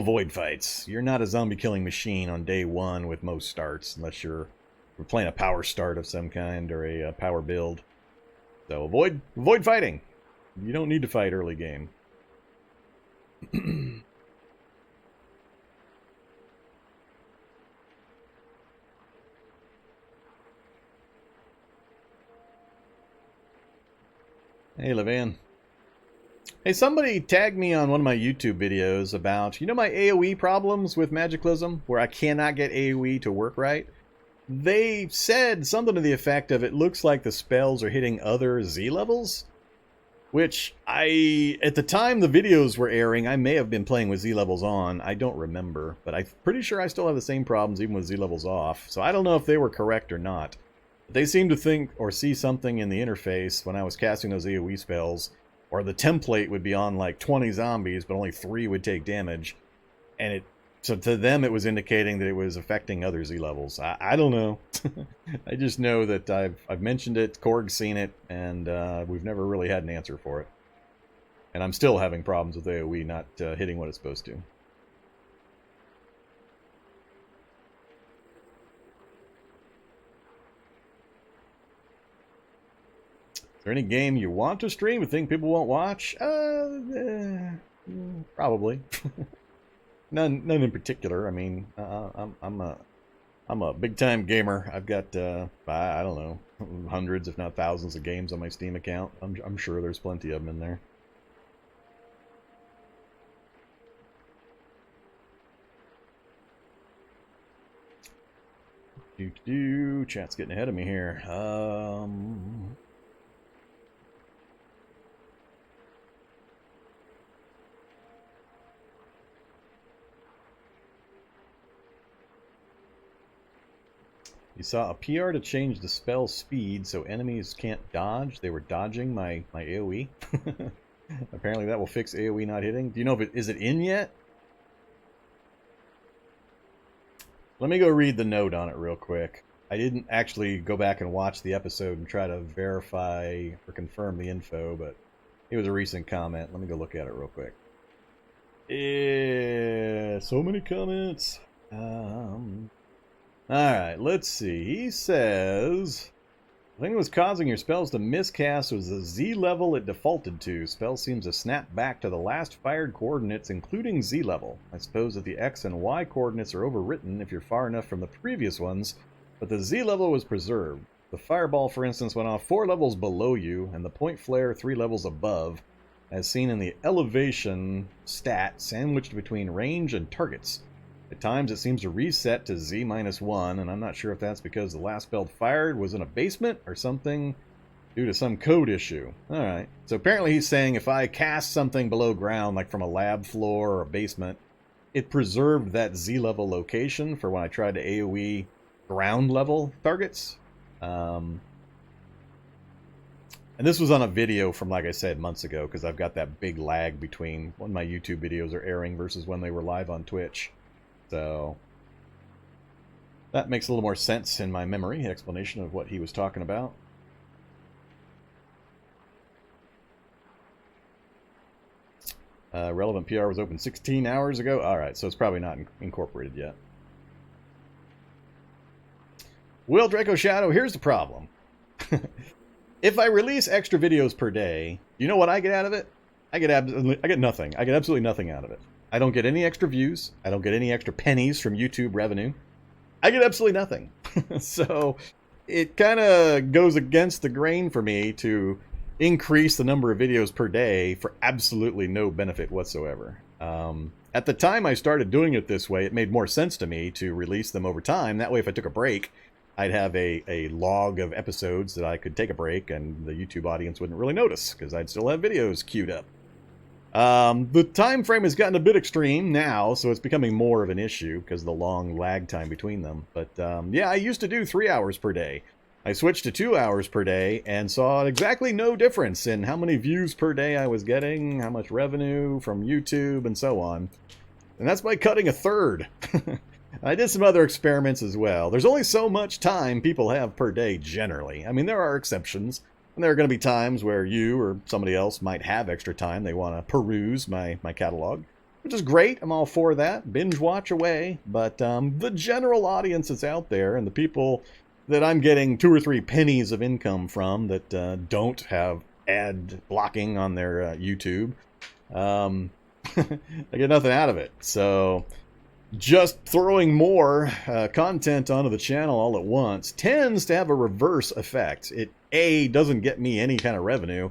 Avoid fights. You're not a zombie killing machine on day one with most starts, unless we're playing a power start of some kind or a power build. So avoid fighting. You don't need to fight early game. Hey, Levan. Hey, somebody tagged me on one of my YouTube videos about, my AoE problems with Magiclysm, where I cannot get AoE to work right. They said something to the effect of, it looks like the spells are hitting other Z levels, which at the time the videos were airing, I may have been playing with Z levels on. I don't remember, but I'm pretty sure I still have the same problems even with Z levels off. So I don't know if they were correct or not. They seem to think or see something in the interface when I was casting those AoE spells, or the template would be on like 20 zombies, but only 3 would take damage. And so to them it was indicating that it was affecting other Z levels. I don't know. I just know that I've mentioned it, Co.Ag's seen it, and we've never really had an answer for it. And I'm still having problems with AoE not hitting what it's supposed to. Is there any game you want to stream but think people won't watch? Probably. None in particular. I mean, I'm a big time gamer. I've got I don't know, hundreds if not thousands of games on my Steam account. I'm sure there's plenty of them in there. Chat's getting ahead of me here. You saw a PR to change the spell speed so enemies can't dodge. They were dodging my AoE. Apparently that will fix AoE not hitting. Do you know if is it in yet? Let me go read the note on it real quick. I didn't actually go back and watch the episode and try to verify or confirm the info, but it was a recent comment. Let me go look at it real quick. So many comments. Alright, let's see. He says, the thing that was causing your spells to miscast was the Z level it defaulted to. Spell seems to snap back to the last fired coordinates, including Z level. I suppose that the X and Y coordinates are overwritten if you're far enough from the previous ones, but the Z level was preserved. The fireball, for instance, went off 4 levels below you, and the point flare 3 levels above, as seen in the elevation stat sandwiched between range and targets. At times it seems to reset to Z-1, and I'm not sure if that's because the last spell fired was in a basement or something due to some code issue. Alright, so apparently he's saying if I cast something below ground, like from a lab floor or a basement, it preserved that Z-level location for when I tried to AoE ground level targets. And this was on a video from, like I said, months ago, because I've got that big lag between when my YouTube videos are airing versus when they were live on Twitch. So that makes a little more sense in my memory, explanation of what he was talking about. Relevant PR was open 16 hours ago. Alright, so it's probably not incorporated yet. Will Draco Shadow, here's the problem. If I release extra videos per day, you know what I get out of it? I get nothing. I get absolutely nothing out of it. I don't get any extra views. I don't get any extra pennies from YouTube revenue. I get absolutely nothing. So it kind of goes against the grain for me to increase the number of videos per day for absolutely no benefit whatsoever. At the time I started doing it this way, it made more sense to me to release them over time. That way if I took a break, I'd have a log of episodes that I could take a break and the YouTube audience wouldn't really notice because I'd still have videos queued up. The time frame has gotten a bit extreme now, so it's becoming more of an issue because of the long lag time between them. But yeah, I used to do 3 hours per day. I switched to 2 hours per day and saw exactly no difference in how many views per day I was getting, how much revenue from YouTube, and so on. And that's by cutting a third. I did some other experiments as well. There's only so much time people have per day generally. I mean, there are exceptions. And there are going to be times where you or somebody else might have extra time. They want to peruse my catalog. which is great. I'm all for that. Binge watch away. But the general audience that's out there and the people that I'm getting 2 or 3 pennies of income from that don't have ad blocking on their YouTube, I get nothing out of it. So just throwing more content onto the channel all at once tends to have a reverse effect. It, A, doesn't get me any kind of revenue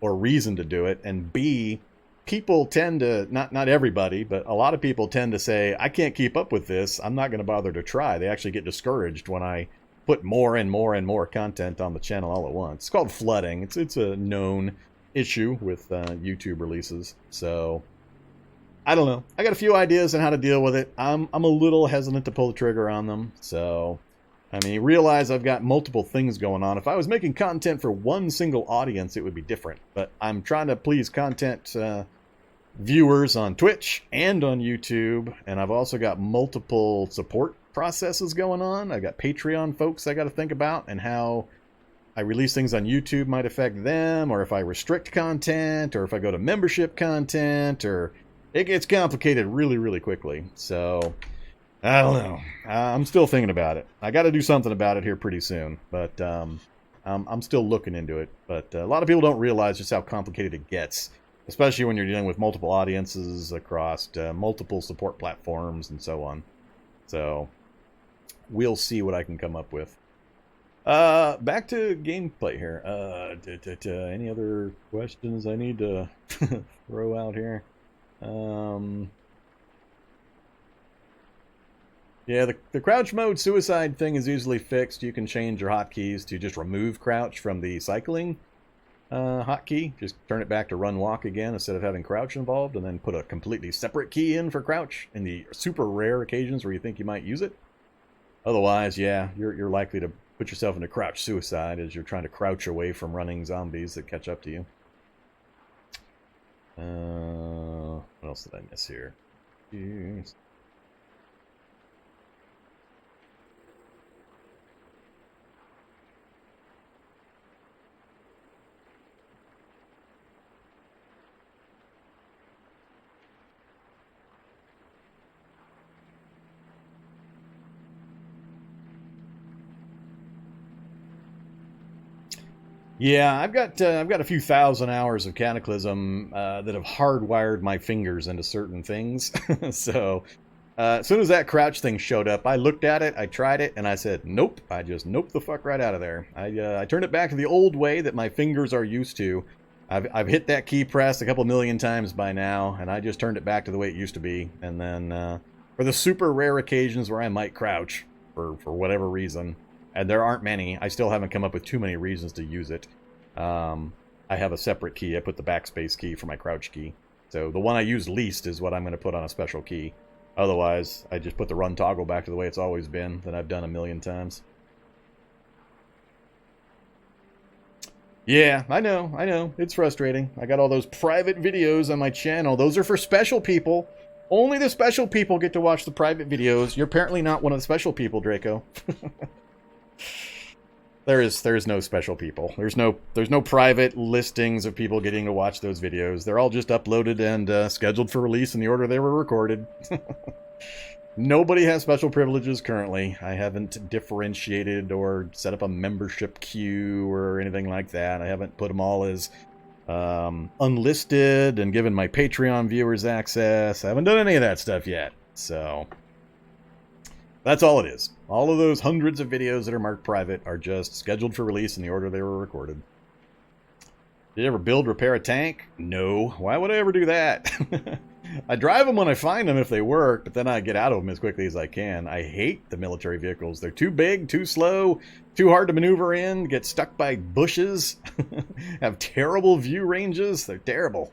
or reason to do it, and B, people tend to, not everybody, but a lot of people tend to say, I can't keep up with this, I'm not going to bother to try. They actually get discouraged when I put more and more and more content on the channel all at once. It's called flooding. It's a known issue with YouTube releases. So I don't know. I got a few ideas on how to deal with it. I'm a little hesitant to pull the trigger on them. So, I mean, realize I've got multiple things going on. If I was making content for one single audience, it would be different. But I'm trying to please content viewers on Twitch and on YouTube. And I've also got multiple support processes going on. I've got Patreon folks I got to think about, and how I release things on YouTube might affect them, or if I restrict content, or if I go to membership content, or it gets complicated really, really quickly. So I don't know. I'm still thinking about it. I got to do something about it here pretty soon, but I'm still looking into it. But a lot of people don't realize just how complicated it gets, especially when you're dealing with multiple audiences across multiple support platforms and so on. So we'll see what I can come up with. Back to gameplay here. Any other questions I need to throw out here? Yeah, the crouch mode suicide thing is easily fixed. You can change your hotkeys to just remove crouch from the cycling hotkey. Just turn it back to run walk again instead of having crouch involved, and then put a completely separate key in for crouch in the super rare occasions where you think you might use it. Otherwise, yeah, you're likely to put yourself into crouch suicide as you're trying to crouch away from running zombies that catch up to you. What else did I miss here? Jeez. Yeah, I've got a few thousand hours of Cataclysm that have hardwired my fingers into certain things. So as soon as that crouch thing showed up, I looked at it, I tried it, and I said, nope. I just noped the fuck right out of there. I turned it back to the old way that my fingers are used to. I've hit that key press a couple million times by now, and I just turned it back to the way it used to be. And then for the super rare occasions where I might crouch for whatever reason, and there aren't many, I still haven't come up with too many reasons to use it. I have a separate key. I put the backspace key for my crouch key. So the one I use least is what I'm going to put on a special key. Otherwise, I just put the run toggle back to the way it's always been, that I've done a million times. Yeah, I know. It's frustrating. I got all those private videos on my channel. Those are for special people. Only the special people get to watch the private videos. You're apparently not one of the special people, Draco. There's no special people. There's no private listings of people getting to watch those videos. They're all just uploaded and scheduled for release in the order they were recorded. Nobody has special privileges currently. I haven't differentiated or set up a membership queue or anything like that. I haven't put them all as unlisted and given my Patreon viewers access. I haven't done any of that stuff yet. So that's all it is. All of those hundreds of videos that are marked private are just scheduled for release in the order they were recorded. Did you ever build, repair a tank? No. Why would I ever do that? I drive them when I find them if they work, but then I get out of them as quickly as I can. I hate the military vehicles. They're too big, too slow, too hard to maneuver in, get stuck by bushes, have terrible view ranges. They're terrible.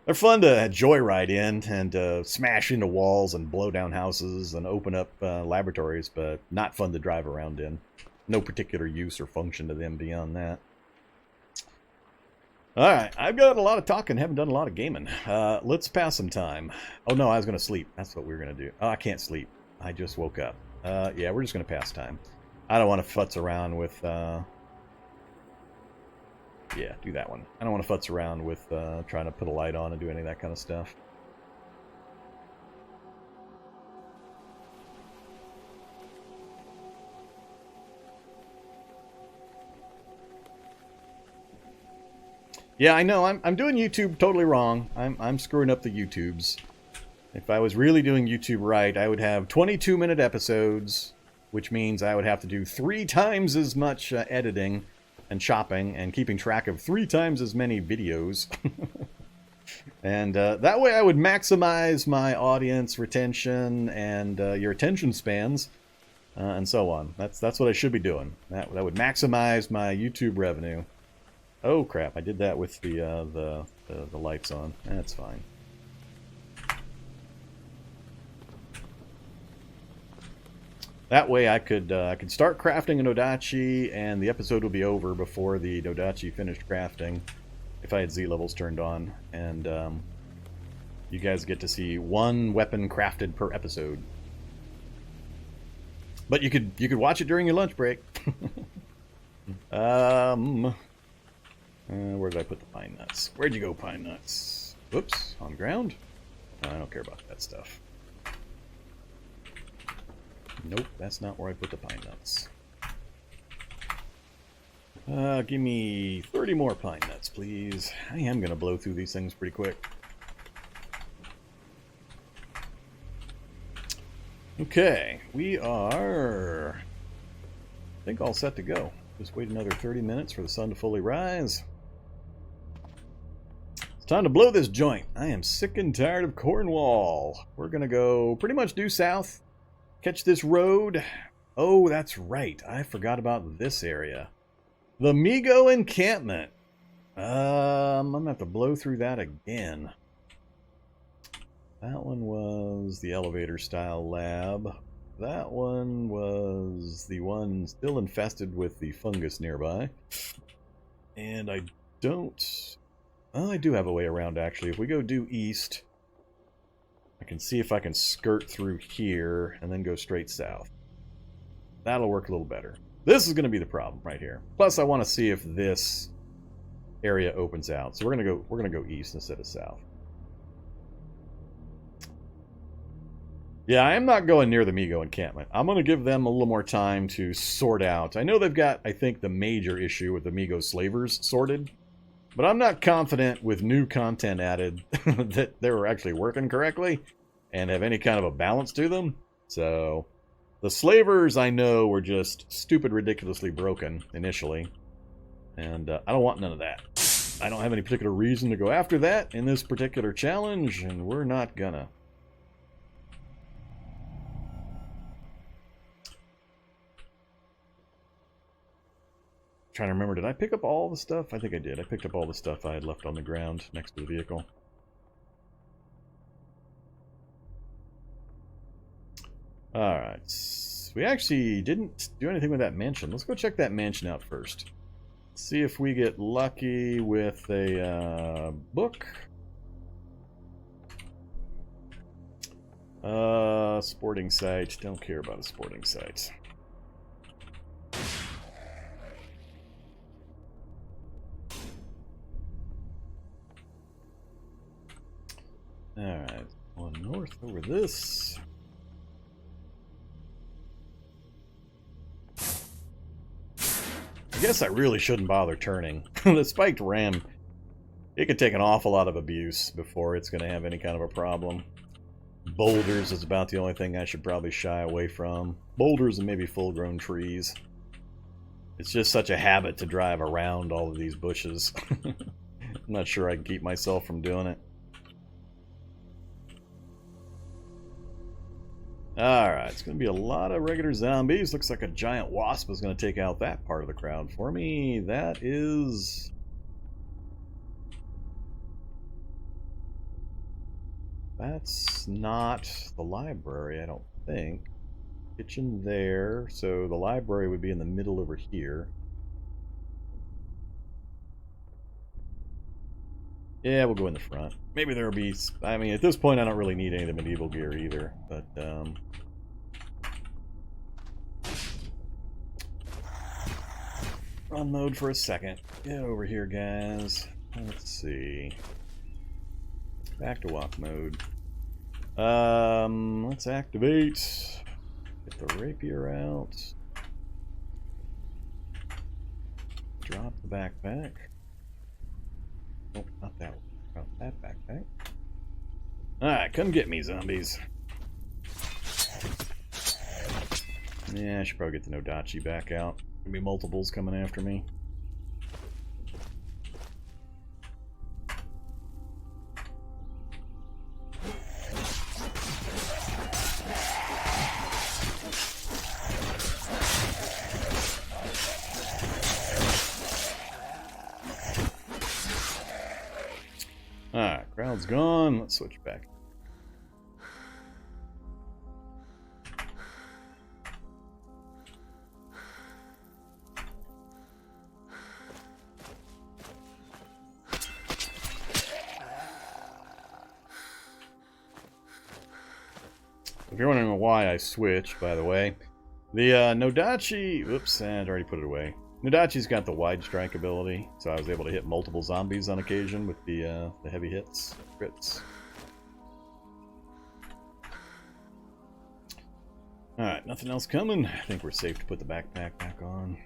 They're fun to joyride in and smash into walls and blow down houses and open up laboratories, but not fun to drive around in. No particular use or function to them beyond that. Alright, I've got a lot of talking, haven't done a lot of gaming. Let's pass some time. Oh no, I was going to sleep. That's what we were going to do. Oh, I can't sleep. I just woke up. Yeah, we're just going to pass time. I don't want to futz around with... Yeah, do that one. I don't want to futz around with trying to put a light on and do any of that kind of stuff. Yeah, I know. I'm doing YouTube totally wrong. I'm screwing up the YouTubes. If I was really doing YouTube right, I would have 22-minute episodes, which means I would have to do 3 times as much editing and chopping and keeping track of 3 times as many videos. And that way I would maximize my audience retention and your attention spans and so on. That's what I should be doing. That would maximize my YouTube revenue. Oh crap! I did that with the lights on. That's fine. That way I could start crafting an Odachi, and the episode would be over before the Odachi finished crafting, if I had Z levels turned on, and you guys get to see 1 weapon crafted per episode. But you could watch it during your lunch break. Where did I put the pine nuts? Where'd you go, pine nuts? Whoops, on the ground? No, I don't care about that stuff. Nope, that's not where I put the pine nuts. Give me 30 more pine nuts, please. I am going to blow through these things pretty quick. Okay, we are, I think, all set to go. Just wait another 30 minutes for the sun to fully rise. It's time to blow this joint. I am sick and tired of Cornwall. We're going to go pretty much due south, catch this road. Oh, that's right. I forgot about this area. The Migo encampment. I'm going to have to blow through that again. That one was the elevator style lab. That one was the one still infested with the fungus nearby. And I don't... Well, I do have a way around, actually. If we go due east, I can see if I can skirt through here and then go straight south. That'll work a little better. This is going to be the problem right here. Plus, I want to see if this area opens out. So we're gonna go east instead of south. Yeah, I am not going near the Migo encampment. I'm going to give them a little more time to sort out. I know they've got, I think, the major issue with the Migo slavers sorted. But I'm not confident with new content added that they were actually working correctly and have any kind of a balance to them. So, the slavers, I know, were just stupid, ridiculously broken initially. And I don't want none of that. I don't have any particular reason to go after that in this particular challenge, and we're not gonna. Trying to remember, did I pick up all the stuff? I think I did. I picked up all the stuff I had left on the ground next to the vehicle. Alright. We actually didn't do anything with that mansion. Let's go check that mansion out first. See if we get lucky with a book. Sporting site. Don't care about a sporting site. Alright, one north over this. I guess I really shouldn't bother turning. The spiked ram, it could take an awful lot of abuse before it's going to have any kind of a problem. Boulders is about the only thing I should probably shy away from. Boulders and maybe full-grown trees. It's just such a habit to drive around all of these bushes. I'm not sure I can keep myself from doing it. Alright, it's going to be a lot of regular zombies. Looks like a giant wasp is going to take out that part of the crowd for me. That is... That's not the library, I don't think. Kitchen there, so the library would be in the middle over here. Yeah, we'll go in the front. Maybe there'll be... I mean, at this point, I don't really need any of the medieval gear either, but, run mode for a second. Get over here, guys. Let's see. Back to walk mode. Let's activate. Get the rapier out. Drop the backpack. Oh, not that one. Oh, that backpack. Alright, come get me, zombies. Yeah, I should probably get the Nodachi back out. There'll be multiples coming after me. Alright, crowd's gone. Let's switch back. If you're wondering why I switched, by the way, the Nodachi... Oops, I'd already put it away. Nodachi's got the wide strike ability, so I was able to hit multiple zombies on occasion with the heavy hits, crits. Alright, nothing else coming. I think we're safe to put the backpack back on.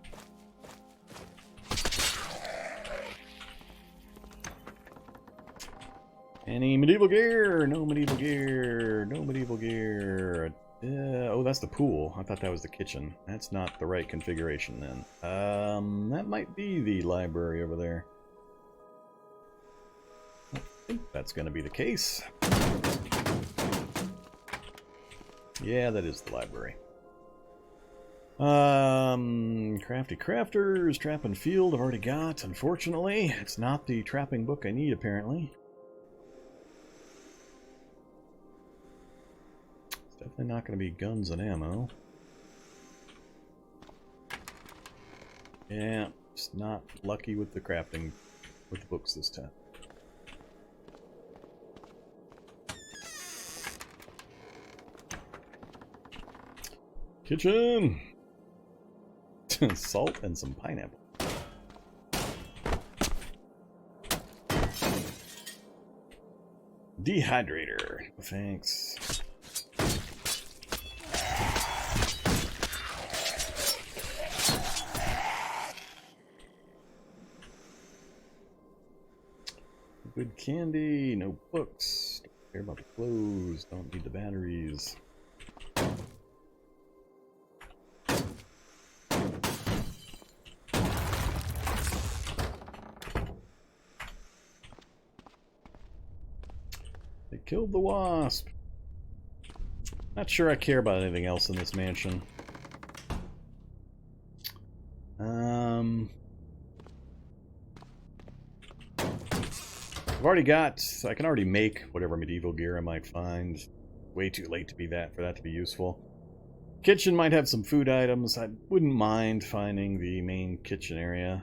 Any medieval gear? No medieval gear. No medieval gear. Oh, that's the pool. I thought that was the kitchen. That's not the right configuration then. That might be the library over there. I think that's going to be the case. Yeah, that is the library. Crafty Crafters, Trap and Field I've already got, unfortunately. It's not the trapping book I need, apparently. Definitely not going to be guns and ammo. Yeah, just not lucky with the crafting with the books this time. Kitchen! Salt and some pineapple. Dehydrator. Thanks. Good candy, no books, don't care about the clothes, don't need the batteries. They killed the wasp. Not sure I care about anything else in this mansion. I've already got, I can already make whatever medieval gear I might find. Way too late to be for that to be useful. Kitchen might have some food items. I wouldn't mind finding the main kitchen area.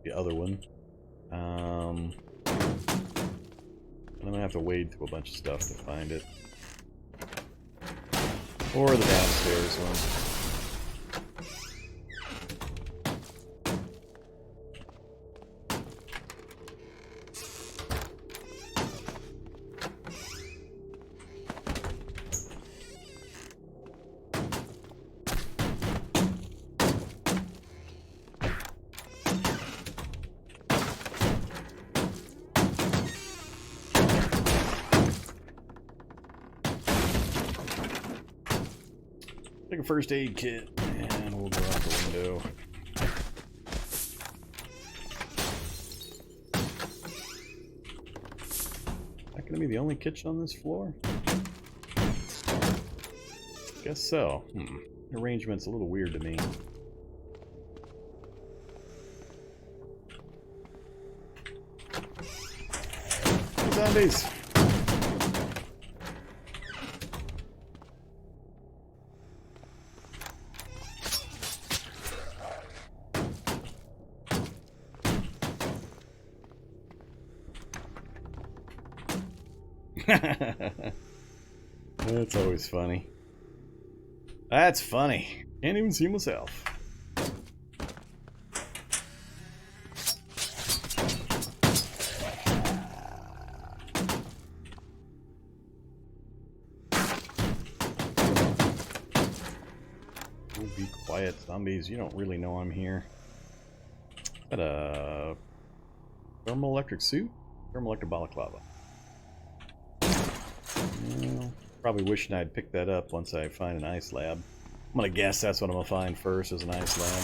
The other one. I'm gonna have to wade through a bunch of stuff to find it. Or the downstairs one. Take a first aid kit, and we'll go out the window. Is that going to be the only kitchen on this floor? Guess so. The arrangement's a little weird to me. Zombies! That's always funny. That's funny. Can't even see myself. Be quiet, zombies. You don't really know I'm here. Got a Thermoelectric suit? Thermoelectric balaclava. Well, probably wishing I'd picked that up once I find an ice lab. I'm gonna guess that's what I'm gonna find first, is an ice lab.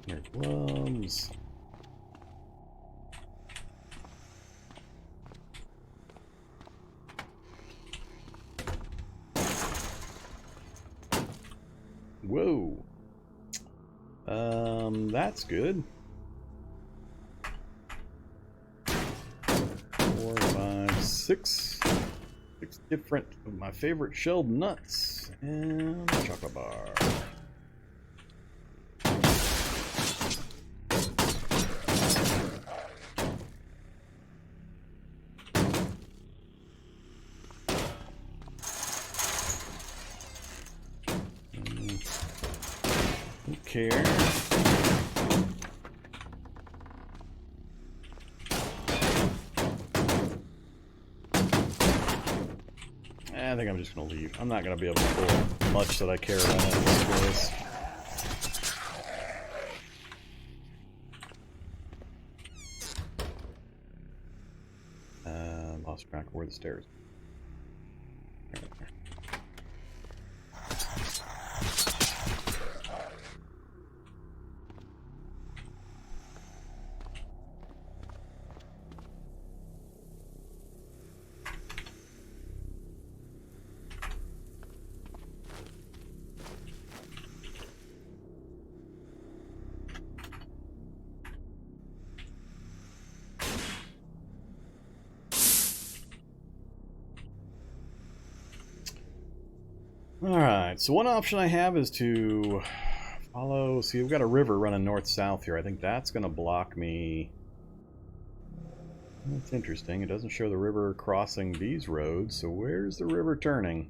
There's gloves. Whoa. That's good. 4, 5, 6. 6 different of my favorite shelled nuts. And a chocolate bar. Don't care. I think I'm just going to leave. I'm not going to be able to pull much that I care about out of this place. Lost track of where the stairs. Alright, so one option I have is to follow... See, we've got a river running north-south here. I think that's going to block me. That's interesting. It doesn't show the river crossing these roads, so where's the river turning?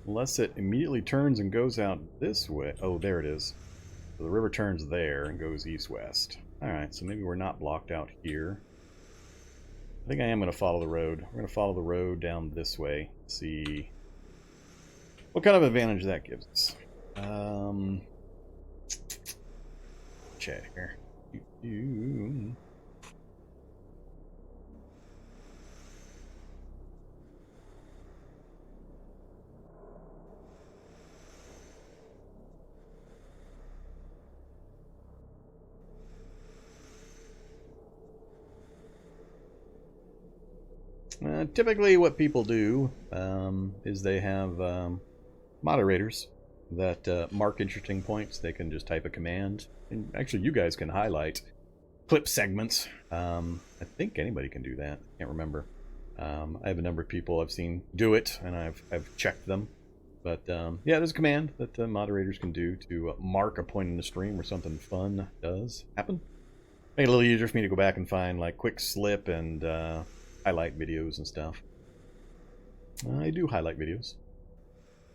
Unless it immediately turns and goes out this way. Oh, there it is. So the river turns there and goes east-west. Alright, so maybe we're not blocked out here. I think I am going to follow the road. We're going to follow the road down this way. See what kind of advantage that gives us. Chat here. Typically what people do is they have moderators that mark interesting points. They can just type a command. And actually, you guys can highlight clip segments. I think anybody can do that. I can't remember. I have a number of people I've seen do it, and I've checked them. But yeah, there's a command that the moderators can do to mark a point in the stream where something fun does happen. Make it a little easier for me to go back and find like quick slip and highlight videos and stuff. I do highlight videos.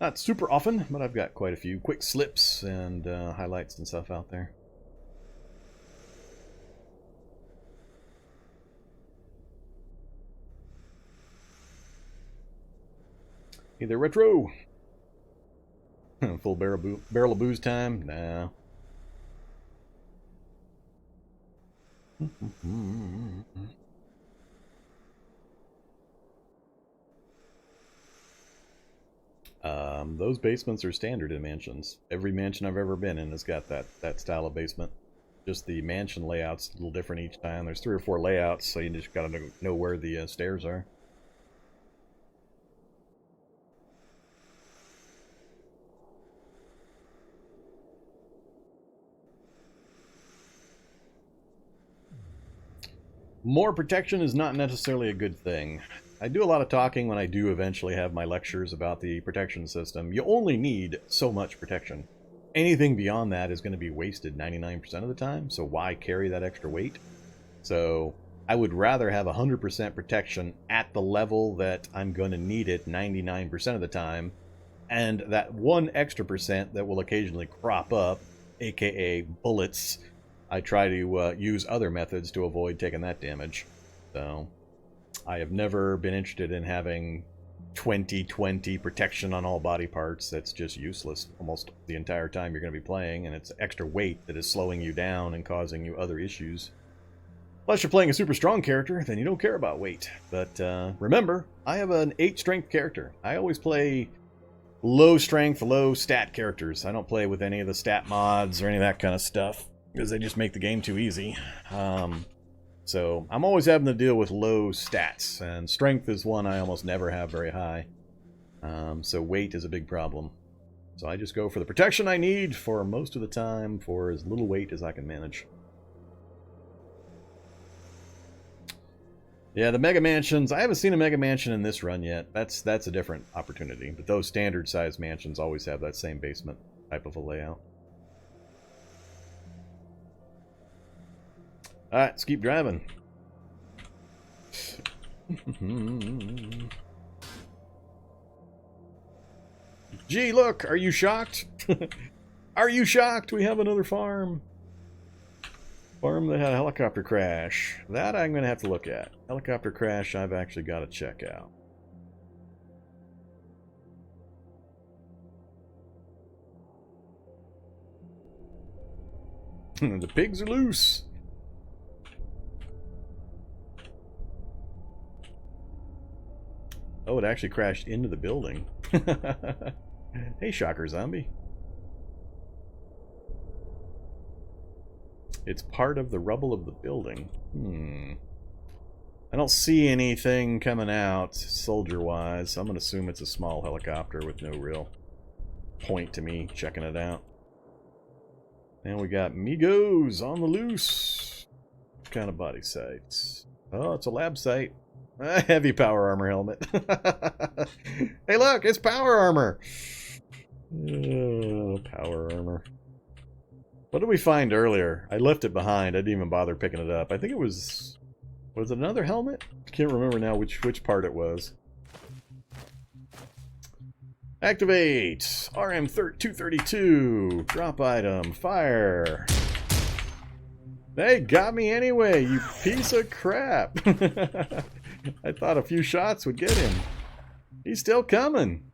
Not super often, but I've got quite a few quick slips and highlights and stuff out there. Hey there, Retro! Full barrel of booze time? Nah. Those basements are standard in mansions. Every mansion I've ever been in has got that style of basement. Just the mansion layout's a little different each time. There's 3 or 4 layouts, so you just gotta know where the stairs are. More protection is not necessarily a good thing. I do a lot of talking when I do eventually have my lectures about the protection system. You only need so much protection. Anything beyond that is going to be wasted 99% of the time, so why carry that extra weight? So I would rather have 100% protection at the level that I'm going to need it 99% of the time, and that 1 extra percent that will occasionally crop up, aka bullets, I try to use other methods to avoid taking that damage. So I have never been interested in having 20/20 protection on all body parts that's just useless almost the entire time you're going to be playing, and it's extra weight that is slowing you down and causing you other issues. Unless you're playing a super strong character, then you don't care about weight. But remember, I have an 8 strength character. I always play low strength, low stat characters. I don't play with any of the stat mods or any of that kind of stuff, because they just make the game too easy. So I'm always having to deal with low stats, and strength is one I almost never have very high. So weight is a big problem. So I just go for the protection I need for most of the time for as little weight as I can manage. Yeah, the Mega Mansions, I haven't seen a Mega Mansion in this run yet. That's a different opportunity. But those standard size mansions always have that same basement type of a layout. Alright, let's keep driving. Gee, look, are you shocked? Are you shocked? We have another farm. Farm that had a helicopter crash. That I'm going to have to look at. Helicopter crash I've actually got to check out. The pigs are loose. Oh, it actually crashed into the building. Hey, shocker zombie. It's part of the rubble of the building. I don't see anything coming out soldier-wise, so I'm going to assume it's a small helicopter with no real point to me checking it out. And we got Migos on the loose. What kind of body sites? Oh, it's a lab site. A heavy power armor helmet. Hey, look, it's power armor. Oh, power armor. What did we find earlier? I left it behind. I didn't even bother picking it up. I think it was it another helmet? I can't remember now which part it was. Activate! RM232. Drop item. Fire. They got me anyway, you piece of crap. I thought a few shots would get him. He's still coming.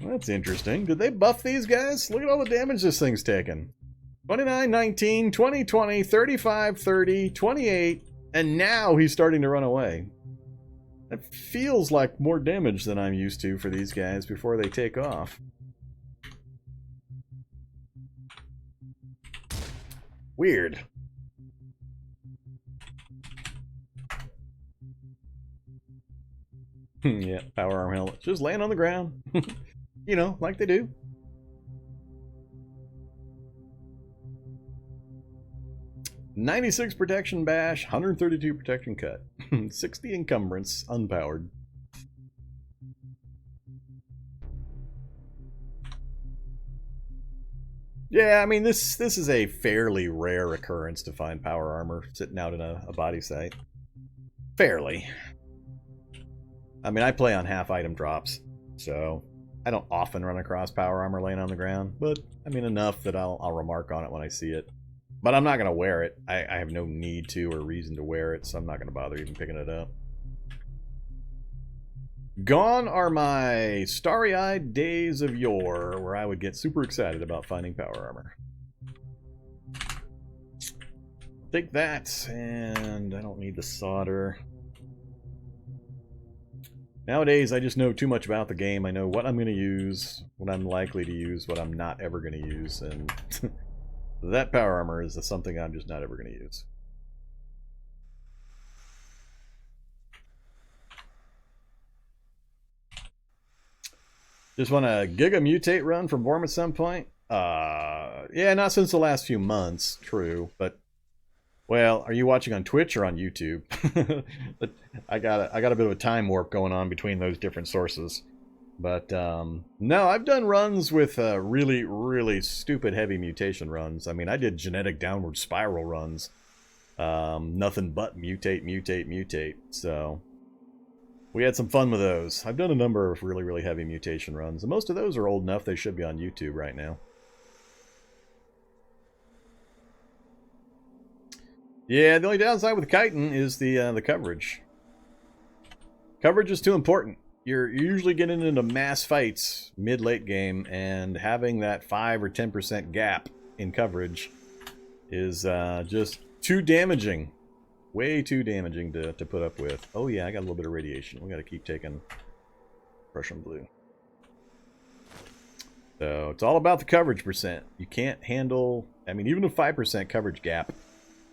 That's interesting. Did they buff these guys? Look at all the damage this thing's taken. 29, 19, 20, 20, 35, 30, 28, and now he's starting to run away. That feels like more damage than I'm used to for these guys before they take off. Weird. Yeah, power arm helmet. Just laying on the ground. You know, like they do. $96 protection bash, 132 protection cut, 60 encumbrance, unpowered. Yeah, I mean this is a fairly rare occurrence to find power armor sitting out in a body site. Fairly. I mean, I play on half item drops, so I don't often run across power armor laying on the ground, but I mean enough that I'll remark on it when I see it. But I'm not going to wear it. I have no need to or reason to wear it, so I'm not going to bother even picking it up. Gone are my starry-eyed days of yore, where I would get super excited about finding power armor. Take that, and I don't need the solder. Nowadays, I just know too much about the game. I know what I'm going to use, what I'm likely to use, what I'm not ever going to use, and that power armor is something I'm just not ever going to use. Just want a Giga Mutate run from Vorm at some point? Yeah, not since the last few months, true, but well, are you watching on Twitch or on YouTube? But I got a bit of a time warp going on between those different sources. But no, I've done runs with really, really stupid heavy mutation runs. I mean, I did genetic downward spiral runs. Nothing but mutate, mutate, mutate. So we had some fun with those. I've done a number of really, really heavy mutation runs. And most of those are old enough they should be on YouTube right now. Yeah, the only downside with chitin is the coverage. Coverage is too important. You're usually getting into mass fights mid-late game, and having that 5 or 10% gap in coverage is just too damaging. Way too damaging to put up with. Oh yeah, I got a little bit of radiation. We got to keep taking Prussian blue. So it's all about the coverage percent. You can't handle, I mean, even a 5% coverage gap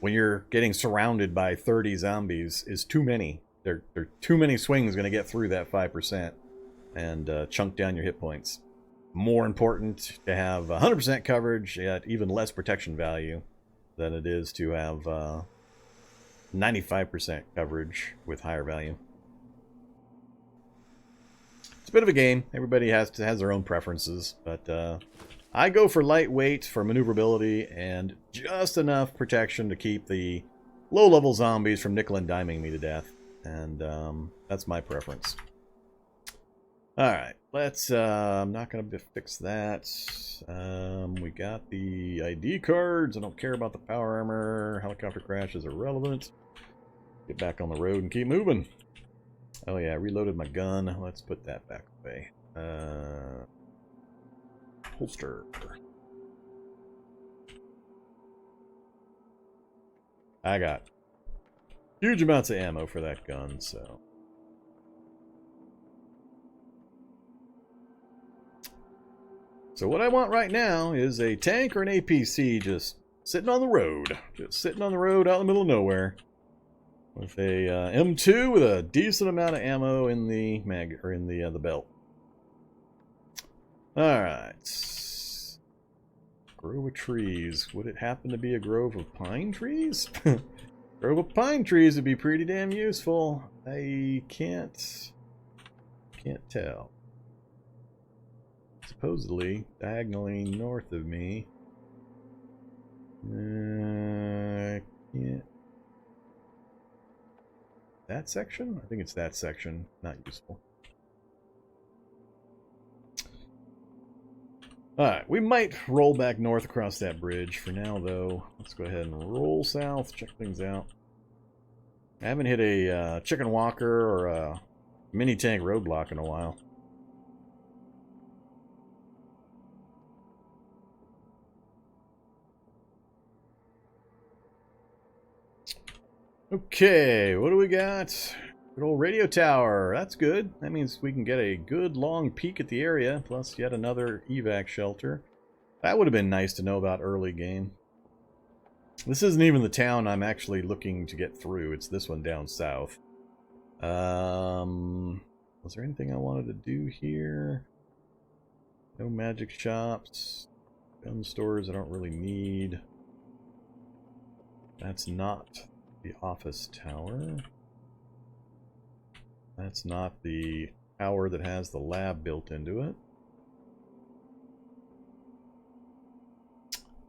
when you're getting surrounded by 30 zombies is too many. There are too many swings going to get through that 5% and chunk down your hit points. More important to have 100% coverage at even less protection value than it is to have 95% coverage with higher value. It's a bit of a game. Everybody has their own preferences, but I go for lightweight for maneuverability and just enough protection to keep the low-level zombies from nickel and diming me to death. And that's my preference. Alright, let's, I'm not going to fix that. We got the ID cards. I don't care about the power armor. Helicopter crash is irrelevant. Get back on the road and keep moving. Oh yeah, I reloaded my gun. Let's put that back away. Holster. I got huge amounts of ammo for that gun, so. So what I want right now is a tank or an APC just sitting on the road. Just sitting on the road out in the middle of nowhere. With a M2 with a decent amount of ammo in the mag, or in the belt. Alright. Grove of trees. Would it happen to be a grove of pine trees? Grove of pine trees would be pretty damn useful. I can't tell. Supposedly, diagonally north of me. I can't. That section? I think it's that section. Not useful. Alright, we might roll back north across that bridge. For now, though, let's go ahead and roll south, check things out. I haven't hit a chicken walker or a mini tank roadblock in a while. Okay, what do we got? Good old radio tower. That's good. That means we can get a good long peek at the area, plus yet another evac shelter. That would have been nice to know about early game. This isn't even the town I'm actually looking to get through. It's this one down south. Was there anything I wanted to do here? No magic shops. Gun stores I don't really need. That's not the office tower. That's not the tower that has the lab built into it.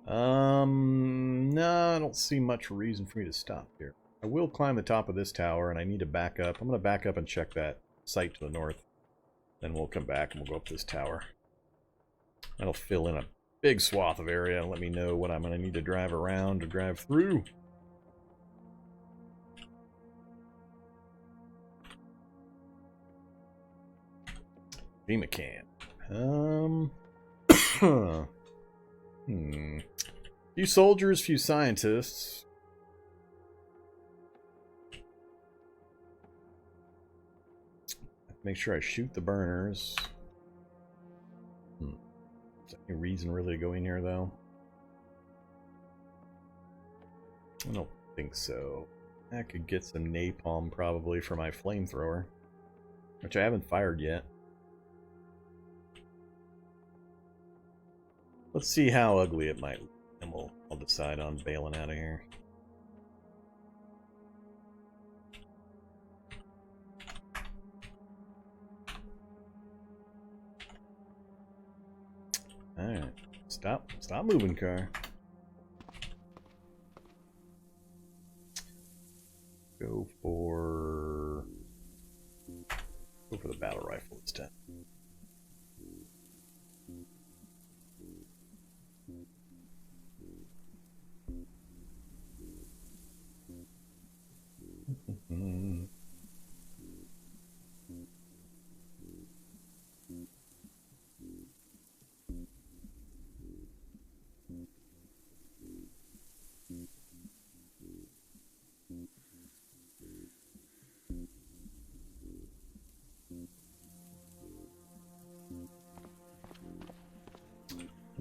No, I don't see much reason for me to stop here. I will climb the top of this tower, and I need to back up. I'm going to back up and check that site to the north. Then we'll come back and we'll go up this tower. That'll fill in a big swath of area and let me know what I'm going to need to drive around or drive through. FEMA can. Few soldiers, few scientists. Make sure I shoot the burners. Is there any reason really to go in here, though? I don't think so. I could get some napalm probably for my flamethrower, which I haven't fired yet. Let's see how ugly it might look, and I'll decide on bailing out of here. Alright. Stop moving, car. Go for the battle rifle this time.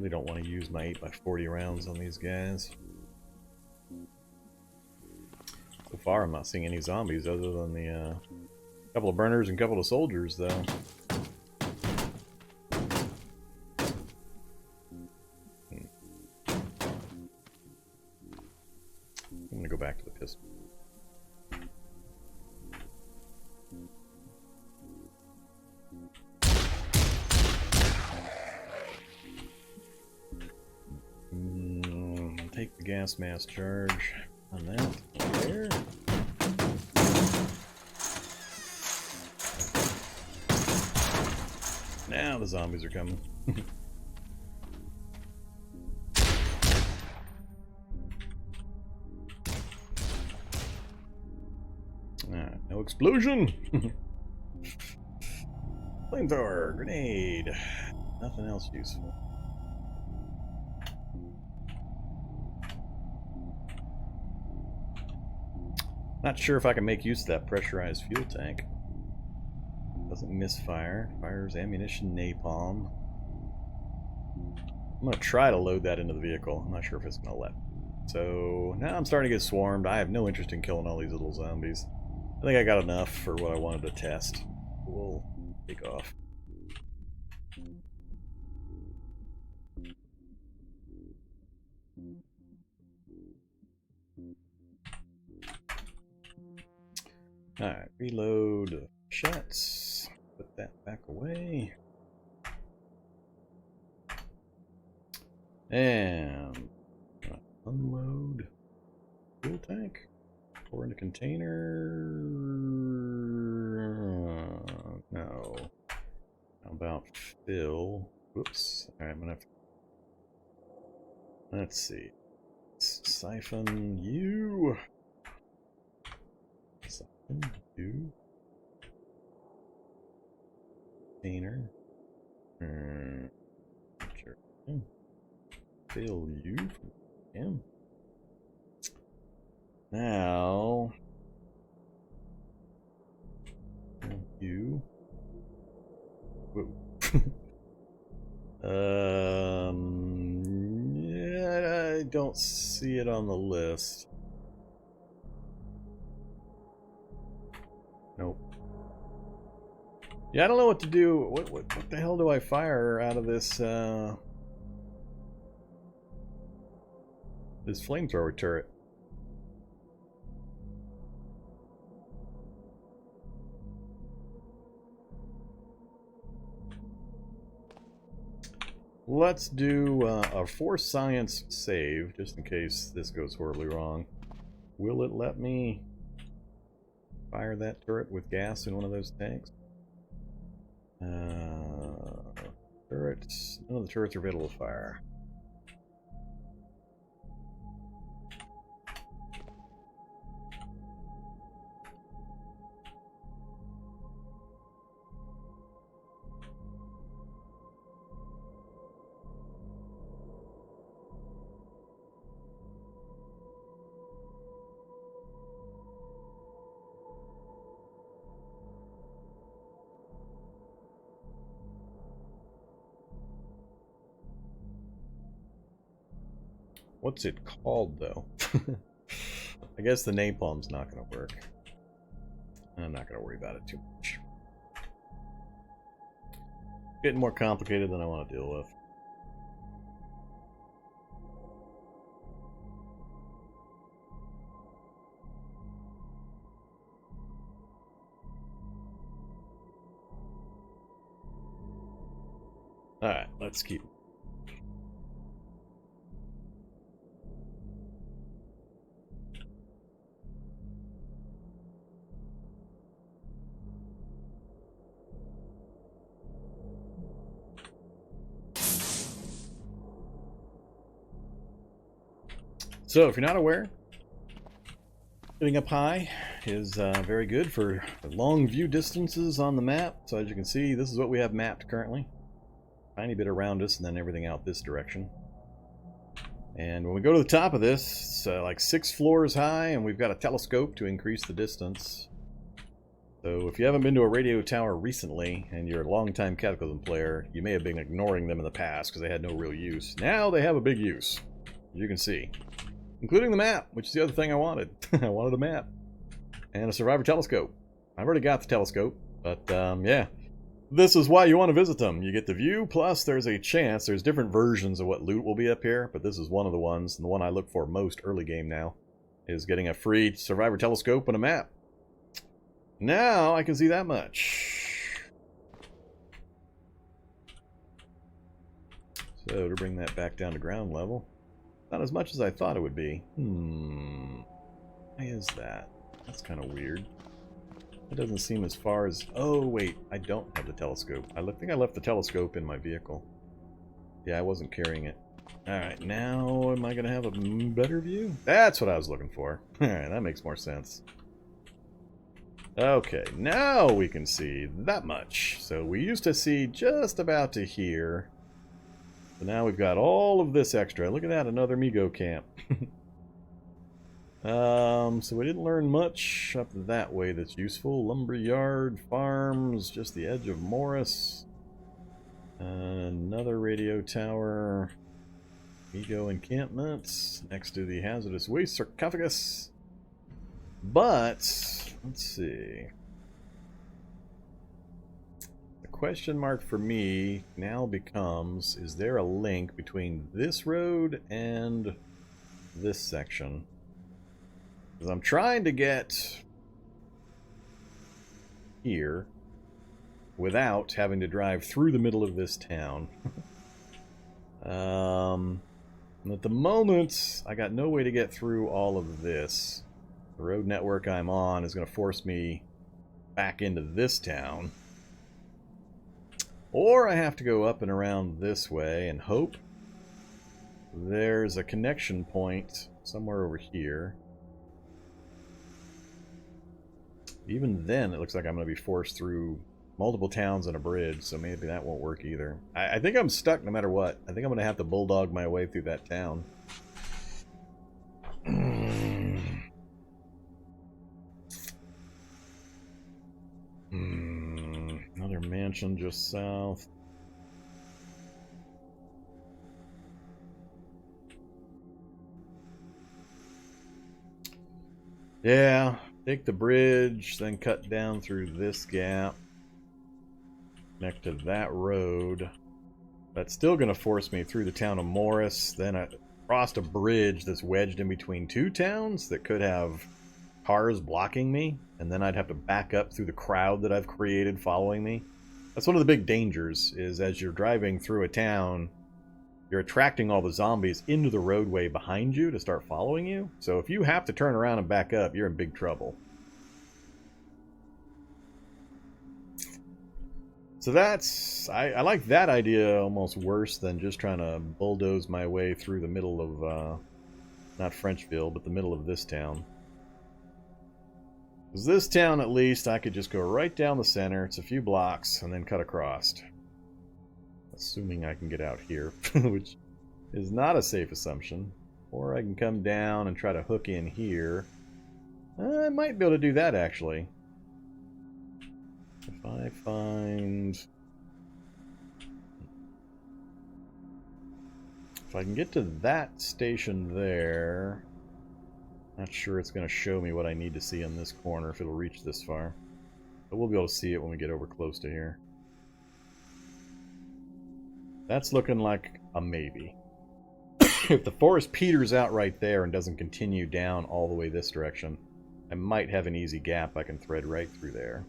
Really don't want to use my 8x40 rounds on these guys. So far, I'm not seeing any zombies other than the couple of burners and couple of soldiers, though. I'm gonna go back to the pistol. Take the gas mask charge on that. There. Now the zombies are coming. No explosion! Flamethrower, grenade. Nothing else useful. Not sure if I can make use of that pressurized fuel tank. Doesn't misfire. Fires ammunition napalm. I'm going to try to load that into the vehicle. I'm not sure if it's going to let me. So now I'm starting to get swarmed. I have no interest in killing all these little zombies. I think I got enough for what I wanted to test. We'll take off. Alright, reload shots. Put that back away. And unload fuel tank. Pour in a container. No. How about fill? Whoops. Alright, I'm gonna have to. Let's see. Siphon you. Siphon you. Container. Sure. Fill you. Yeah. Now. You. Whoa. Yeah, I don't see it on the list. Nope. Yeah, I don't know what to do. What the hell do I fire out of this this flamethrower turret? Let's do a force science save, just in case this goes horribly wrong. Will it let me fire that turret with gas in one of those tanks? Turrets. None of the turrets are available to fire. What's it called, though? I guess the napalm's not going to work. I'm not going to worry about it too much. Getting more complicated than I want to deal with. Alright, let's keep. So, if you're not aware, getting up high is very good for long view distances on the map. So as you can see, this is what we have mapped currently. Tiny bit around us and then everything out this direction. And when we go to the top of this, it's like 6 floors high, and we've got a telescope to increase the distance. So if you haven't been to a radio tower recently, and you're a longtime Cataclysm player, you may have been ignoring them in the past because they had no real use. Now they have a big use, as you can see. Including the map, which is the other thing I wanted. I wanted a map. And a Survivor telescope. I've already got the telescope, but yeah. This is why you want to visit them. You get the view, plus there's a chance, there's different versions of what loot will be up here, but this is one of the ones, and the one I look for most early game now, is getting a free Survivor telescope and a map. Now I can see that much. So to bring that back down to ground level, not as much as I thought it would be. Why is that? That's kind of weird. It doesn't seem as far as... Oh, wait. I don't have the telescope. I think I left the telescope in my vehicle. Yeah, I wasn't carrying it. Alright, now am I going to have a better view? That's what I was looking for. Alright, that makes more sense. Okay, now we can see that much. So we used to see just about to here. So now we've got all of this extra. Look at that, another Migo camp. So we didn't learn much up that way that's useful. Lumberyard, farms, just the edge of Morris. Another radio tower. Migo encampments next to the hazardous waste sarcophagus. But, let's see. The question mark for me now becomes, is there a link between this road and this section? Because I'm trying to get here without having to drive through the middle of this town. At the moment, I got no way to get through all of this. The road network I'm on is going to force me back into this town. Or I have to go up and around this way and hope there's a connection point somewhere over here. Even then, it looks like I'm going to be forced through multiple towns and a bridge, so maybe that won't work either. I think I'm stuck no matter what. I think I'm going to have to bulldog my way through that town. Another mansion just south. Yeah, take the bridge, then cut down through this gap. Connect to that road. That's still going to force me through the town of Morris, then across a bridge that's wedged in between two towns that could have cars blocking me, and then I'd have to back up through the crowd that I've created following me. That's one of the big dangers, is as you're driving through a town, you're attracting all the zombies into the roadway behind you to start following you. So if you have to turn around and back up, you're in big trouble. So that's... I like that idea almost worse than just trying to bulldoze my way through the middle of... not Frenchville, but the middle of this town. Because this town, at least, I could just go right down the center. It's a few blocks, and then cut across. Assuming I can get out here, which is not a safe assumption. Or I can come down and try to hook in here. I might be able to do that, actually. If I find... If I can get to that station there... Not sure it's going to show me what I need to see on this corner if it'll reach this far. But we'll be able to see it when we get over close to here. That's looking like a maybe. If the forest peters out right there and doesn't continue down all the way this direction, I might have an easy gap I can thread right through there.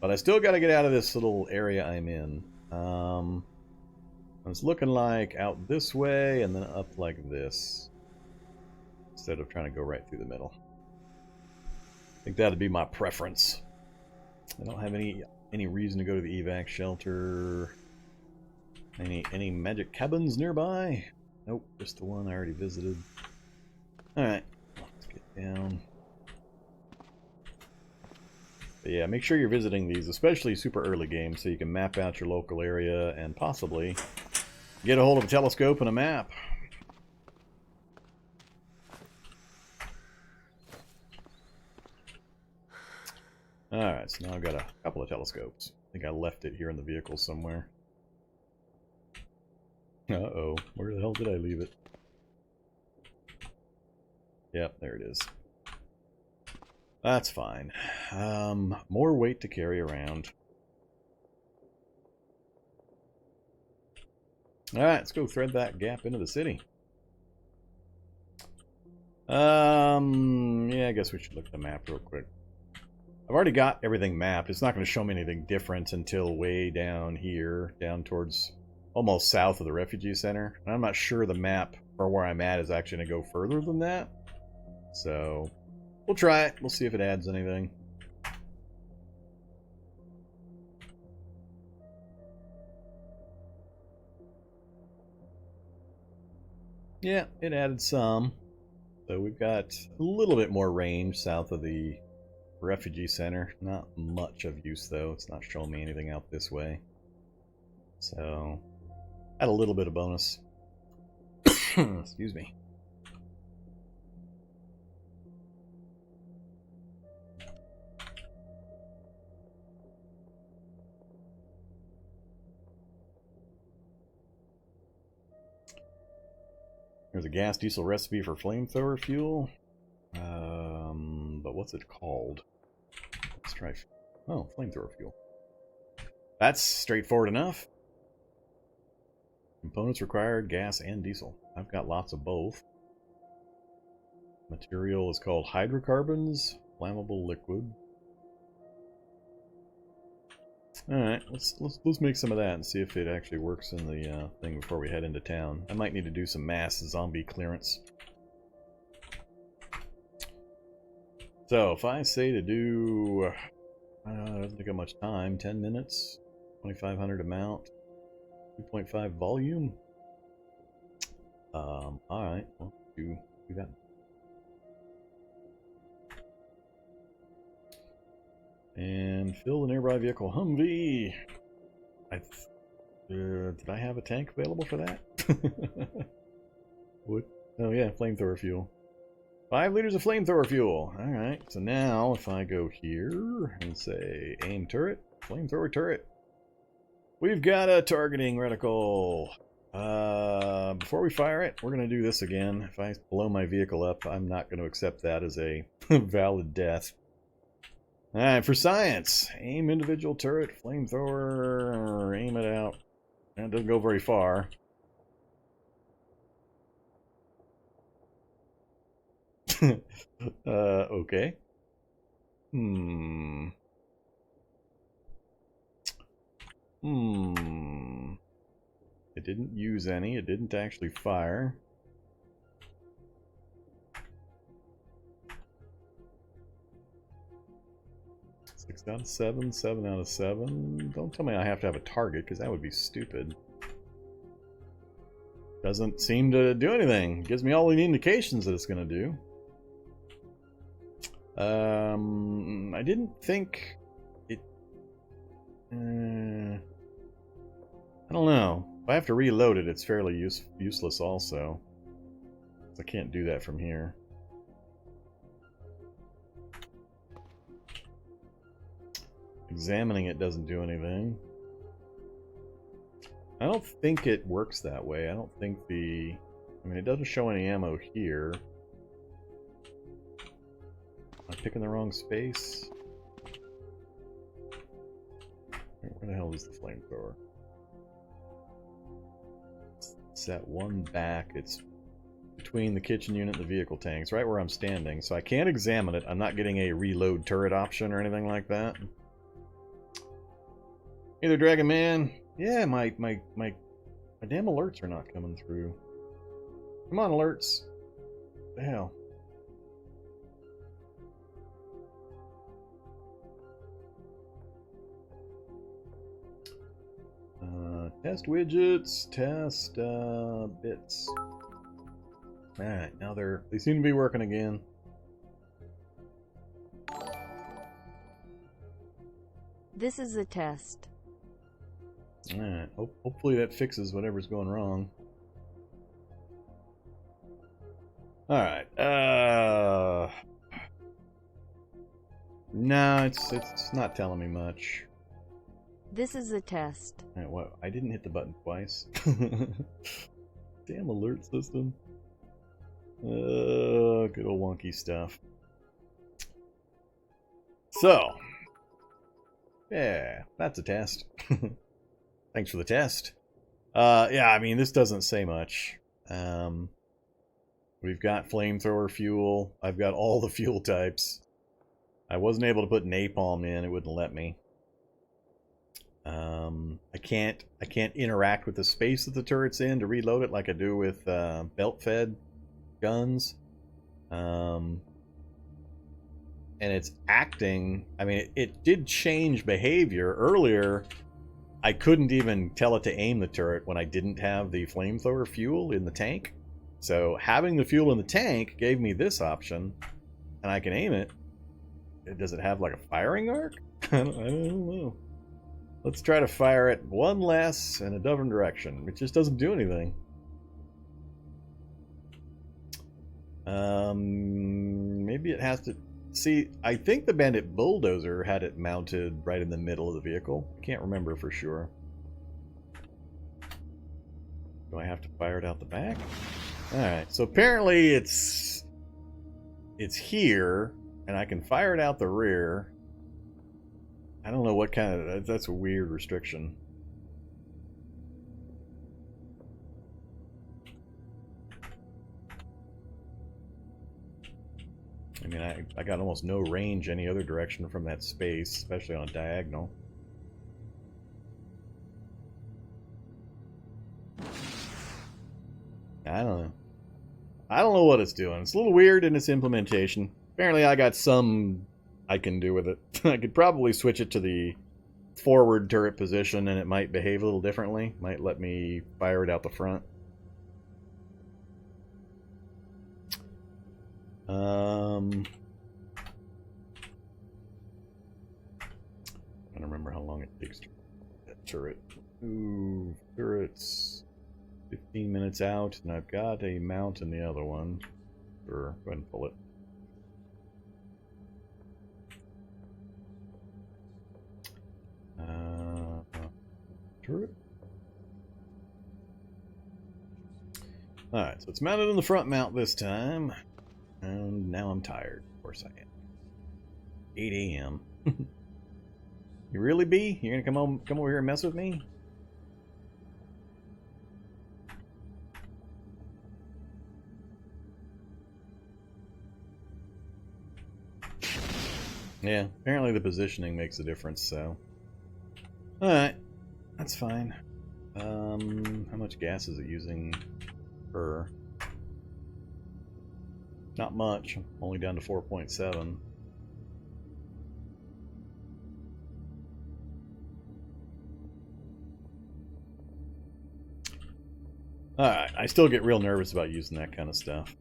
But I still got to get out of this little area I'm in. It's looking like out this way and then up like this, instead of trying to go right through the middle. I think that'd be my preference. I don't have any reason to go to the evac shelter. Any magic cabins nearby? Nope, just the one I already visited. Alright, let's get down. But yeah, make sure you're visiting these, especially super early games, so you can map out your local area and possibly get a hold of a telescope and a map. Alright, so now I've got a couple of telescopes. I think I left it here in the vehicle somewhere. Uh-oh, where the hell did I leave it? Yep, there it is. That's fine. More weight to carry around. Alright, let's go thread that gap into the city. Yeah, I guess we should look at the map real quick. I've already got everything mapped. It's not going to show me anything different until way down here, down towards almost south of the Refugee Center. And I'm not sure the map for where I'm at is actually going to go further than that. So, we'll try it. We'll see if it adds anything. Yeah, it added some. So we've got a little bit more range south of the Refugee Center. Not much of use, though. It's not showing me anything out this way. So, add a little bit of bonus. Excuse me. There's a gas diesel recipe for flamethrower fuel. But what's it called? Let's try. Oh, flamethrower fuel. That's straightforward enough. Components required, gas and diesel. I've got lots of both. Material is called hydrocarbons, flammable liquid. Alright, let's make some of that and see if it actually works in the thing before we head into town. I might need to do some mass zombie clearance. So, if I say to do... it doesn't take up much time. 10 minutes, 2,500 amount, 2.5 volume. Alright, well, do that. And fill the nearby vehicle Humvee. Did I have a tank available for that? What? Oh yeah, flamethrower fuel. 5 liters of flamethrower fuel. Alright, so now if I go here and say aim turret, flamethrower turret. We've got a targeting reticle. Before we fire it, we're going to do this again. If I blow my vehicle up, I'm not going to accept that as a valid death. Alright, for science. Aim individual turret, flamethrower, aim it out. That doesn't go very far. Okay. It didn't use any. It didn't actually fire. Six out of 7, 7 out of 7. Don't tell me I have to have a target, because that would be stupid. Doesn't seem to do anything. Gives me all the indications that it's going to do. I didn't think it... I don't know. If I have to reload it, it's fairly useless also. I can't do that from here. Examining it doesn't do anything. I don't think it works that way. I don't think the... I mean, it doesn't show any ammo here. Am I picking the wrong space? Where the hell is the flamethrower? Set one back. It's between the kitchen unit and the vehicle tanks, right where I'm standing. So I can't examine it. I'm not getting a reload turret option or anything like that. Hey there, Dragon Man. Yeah, my damn alerts are not coming through. Come on, alerts. What the hell? Test widgets, test bits. Alright, now they seem to be working again. This is a test. Alright, hopefully that fixes whatever's going wrong. Alright, No, it's not telling me much. This is a test. What? I didn't hit the button twice. Damn alert system. Good old wonky stuff. So, yeah, that's a test. Thanks for the test. Yeah, I mean, this doesn't say much. We've got flamethrower fuel. I've got all the fuel types. I wasn't able to put napalm in; it wouldn't let me. I can't interact with the space that the turret's in to reload it like I do with belt-fed guns. And it's acting. I mean, it did change behavior earlier. I couldn't even tell it to aim the turret when I didn't have the flamethrower fuel in the tank. So having the fuel in the tank gave me this option, and I can aim it. Does it have like a firing arc? I don't know. Let's try to fire it one less in a different direction. It just doesn't do anything. Maybe it has to... See, I think the Bandit Bulldozer had it mounted right in the middle of the vehicle. I can't remember for sure. Do I have to fire it out the back? Alright, so apparently it's here, and I can fire it out the rear. I don't know what kind of... That's a weird restriction. I mean, I got almost no range any other direction from that space, especially on a diagonal. I don't know. I don't know what it's doing. It's a little weird in its implementation. Apparently I got some I can do with it. I could probably switch it to the forward turret position and it might behave a little differently. Might let me fire it out the front. I don't remember how long it takes to that turret. Ooh, turret's 15 minutes out, and I've got a mount in the other one. Sure, go ahead and pull it. Turret. Alright, so it's mounted in the front mount this time. And now I'm tired. Of course I am. 8 a.m. You really be? You're gonna come over here and mess with me? Yeah, apparently the positioning makes a difference, so. Alright, that's fine. How much gas is it using per? Not much, only down to 4.7. Alright, I still get real nervous about using that kind of stuff.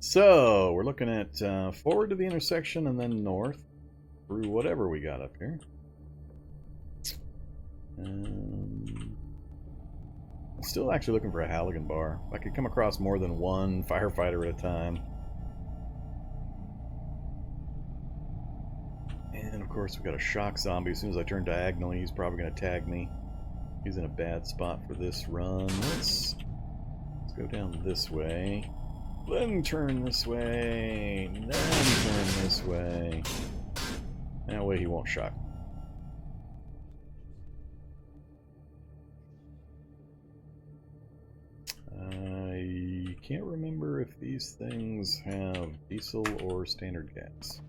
So, we're looking at forward to the intersection and then north through whatever we got up here. I'm still actually looking for a Halligan bar. If I could come across more than one firefighter at a time. And of course, we've got a shock zombie. As soon as I turn diagonally, he's probably going to tag me. He's in a bad spot for this run. Let's go down this way. Then turn this way. Then turn this way. That way he won't shock. I can't remember if these things have diesel or standard gas.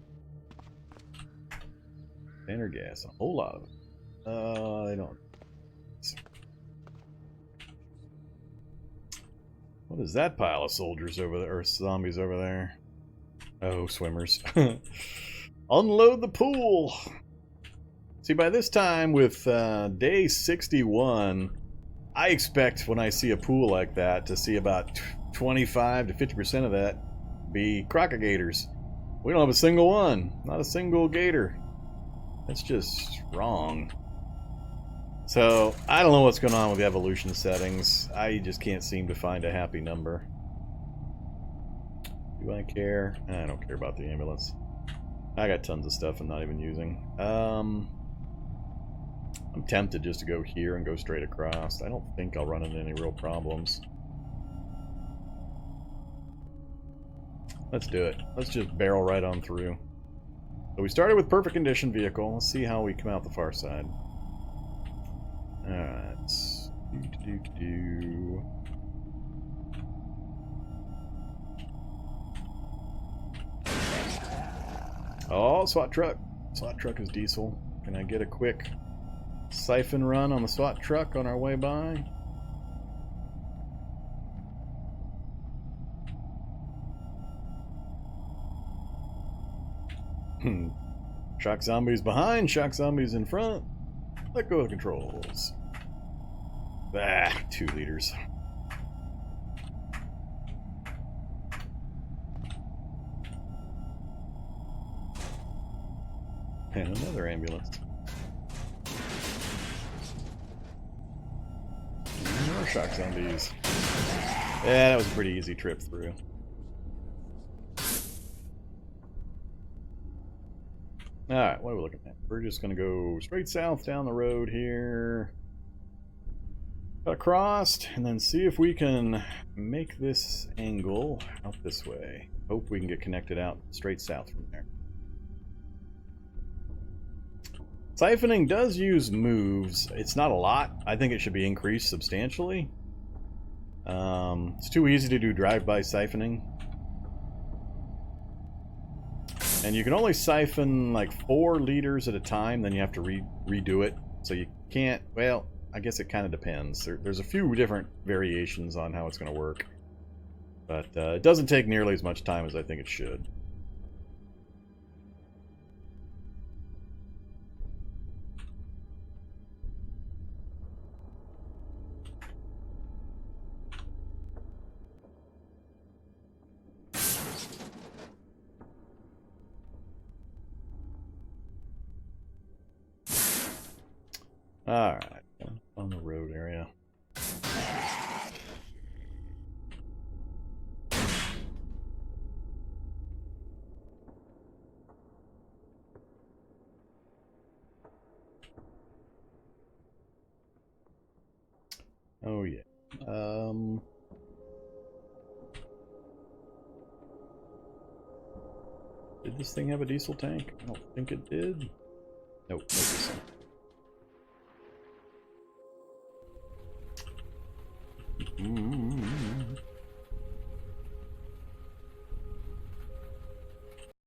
Standard gas, a whole lot of it. They don't. What is that pile of soldiers over there, or zombies over there? Oh, swimmers. Unload the pool! See, by this time, with day 61, I expect when I see a pool like that to see about 25 to 50% of that be crocodigators. We don't have a single one. Not a single gator. That's just wrong. So, I don't know what's going on with the evolution settings. I just can't seem to find a happy number. Do I care? I don't care about the ambulance. I got tons of stuff I'm not even using. I'm tempted just to go here and go straight across. I don't think I'll run into any real problems. Let's do it. Let's just barrel right on through. So we started with perfect condition vehicle. Let's see how we come out the far side. Alright. Oh, SWAT truck. SWAT truck is diesel. Can I get a quick siphon run on the SWAT truck on our way by? Shock zombies behind, shock zombies in front. Let go of the controls. Ah, 2 liters. And another ambulance. More shock zombies. Yeah, that was a pretty easy trip through. Alright, what are we looking at? We're just going to go straight south down the road here. Cut across, and then see if we can make this angle out this way. Hope we can get connected out straight south from there. Siphoning does use moves. It's not a lot. I think it should be increased substantially. It's too easy to do drive-by siphoning. And you can only siphon like 4 liters at a time, then you have to redo it. So you can't, well, I guess it kind of depends. There's a few different variations on how it's going to work. But it doesn't take nearly as much time as I think it should. Alright, on the road area. Oh yeah. Did this thing have a diesel tank? I don't think it did. Nope, no diesel.